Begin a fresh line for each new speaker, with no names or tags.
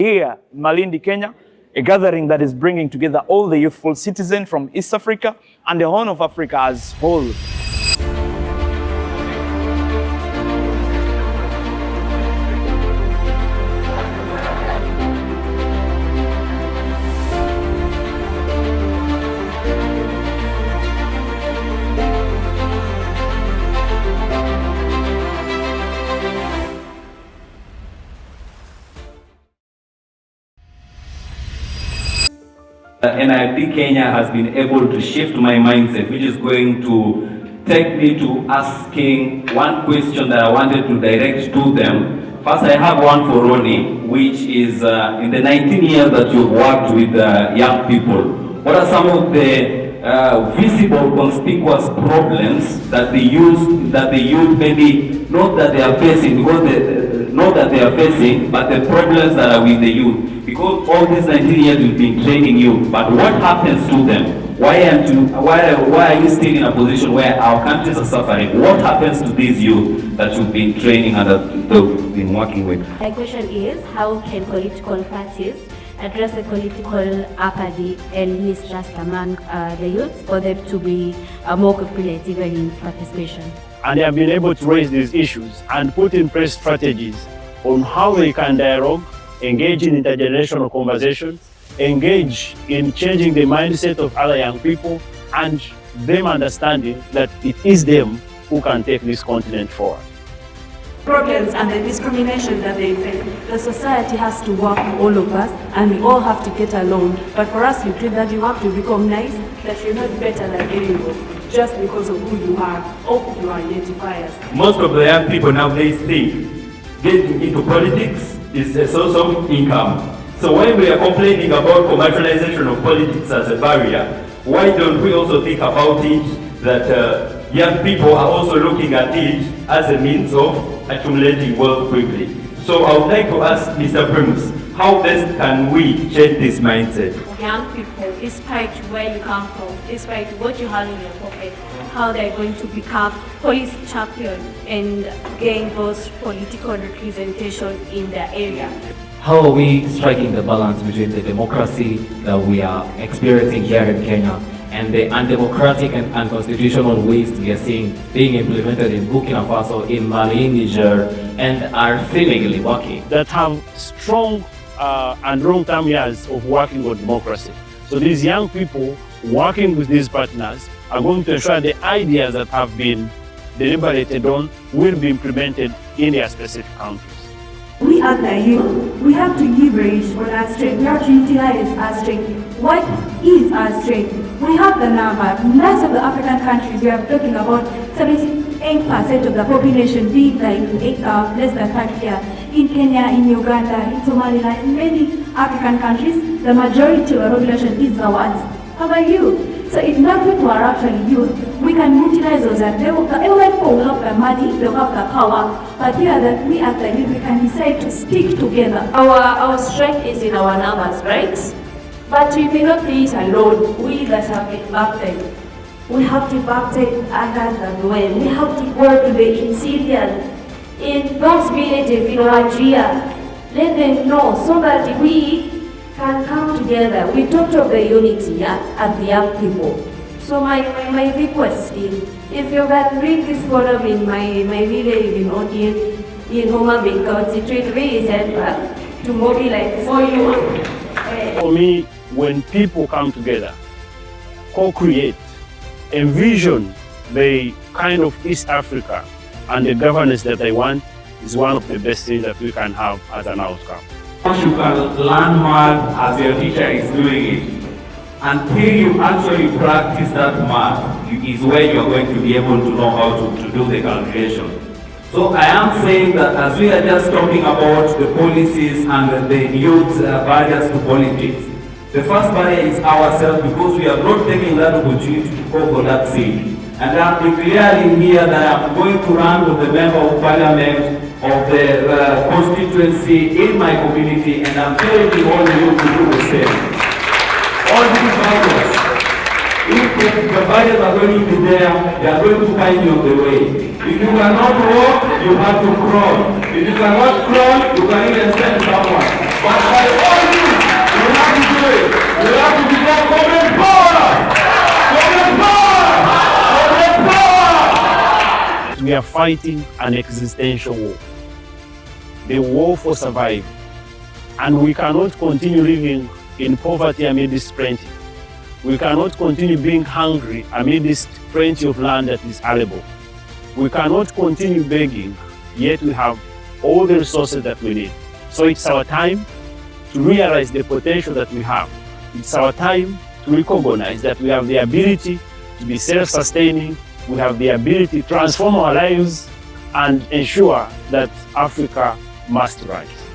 Here in Malindi, Kenya, a gathering that is bringing together all the youthful citizens from East Africa and the Horn of Africa as whole.
NIP Kenya has been able to shift my mindset, which is going to take me to asking one question that I wanted to direct to them. First, I have one for Ronnie, which is in the 19 years that you've worked with young people, what are some of the visible, conspicuous problems that the youth maybe not that they are facing, because not that they are facing, but the problems that are with the youth? Because all these 19 years we've been training you, but what happens to them? Why are you still in a position where our countries are suffering? What happens to these youth that you've been training and that you've been working with?
My question is, how can political parties address the political apathy and mistrust among the youth for them to be more cooperative in participation?
And they have been able to raise these issues and put in place strategies on how they can dialogue, engage in intergenerational conversations, engage in changing the mindset of other young people, and them understanding that it is them who can take this continent forward.
Problems and the discrimination that they face, the society has to work with all of us and we all have to get along. But for us, you feel that you have to recognize that you're not better than anyone just because of who you are or who you identify as.
Most of the young people nowadays think getting into politics is a source of income. So when we are complaining about commercialization of politics as a barrier, why don't we also think about it that young people are also looking at it as a means of accumulating wealth quickly? So I would like to ask Mr. Primus, how best can we change this mindset?
Young people, despite where you come from, despite what you have in your pocket, how they're going to become police champion and gain those political representation in the area.
How are we striking the balance between the democracy that we are experiencing here in Kenya and the undemocratic and unconstitutional ways we are seeing being implemented in Burkina Faso, in Mali, Niger, and are seemingly working?
That have strong and long-term years of working on democracy. So these young people working with these partners are going to ensure the ideas that have been deliberated on will be implemented in their specific countries.
We as the youth, we have to leverage on our strength. We have to utilize our strength. What is our strength? We have the number. Most of the African countries, we are talking about 78% of the population being like less than 5 years. In Kenya, in Uganda, in Somalia, in many African countries, the majority of the population is the ones. How about you? So if not we are actually youth, we can utilize those. The elderly people will have the money, they'll have the power, but we as the youth, we can decide to stick together.
Our strength is in our numbers, right? But we cannot do it alone. We that have been baptized.
We have to baptize others as well. We have to work with the interior
in those villages in Nigeria.
Let them know so that we can come together. We talked of the unity as the young people. So my request is, if you can bring this forum in my village in Odiel, in Homa Bay, concentrate very central to mobilize for you.
For me, when people come together, co-create, envision the kind of East Africa and the governance that they want, is one of the best things that we can have as an outcome.
You can learn math as your teacher is doing it. Until you actually practice that math is where you're going to be able to know how to do the calculation. So I am saying that as we are just talking about the policies and the youth barriers to politics, the first barrier is ourselves, because we are not taking that opportunity to go for that seat. And I'm declaring here that I'm going to run with the member of parliament of the constituency in my community, and I'm telling all of you to do the same. All these barriers, if the barriers are going to be there, they are going to find you on the way. If you cannot walk, you have to crawl. If you cannot crawl, you can even send someone. But by all means, we have to do it. We have to become communist power! Communist power! Communist power!
We are fighting an existential war, the war for survival. And we cannot continue living in poverty amidst plenty. We cannot continue being hungry amidst plenty of land that is arable. We cannot continue begging, yet we have all the resources that we need. So it's our time to realize the potential that we have. It's our time to recognize that we have the ability to be self-sustaining, we have the ability to transform our lives and ensure that Africa must rise.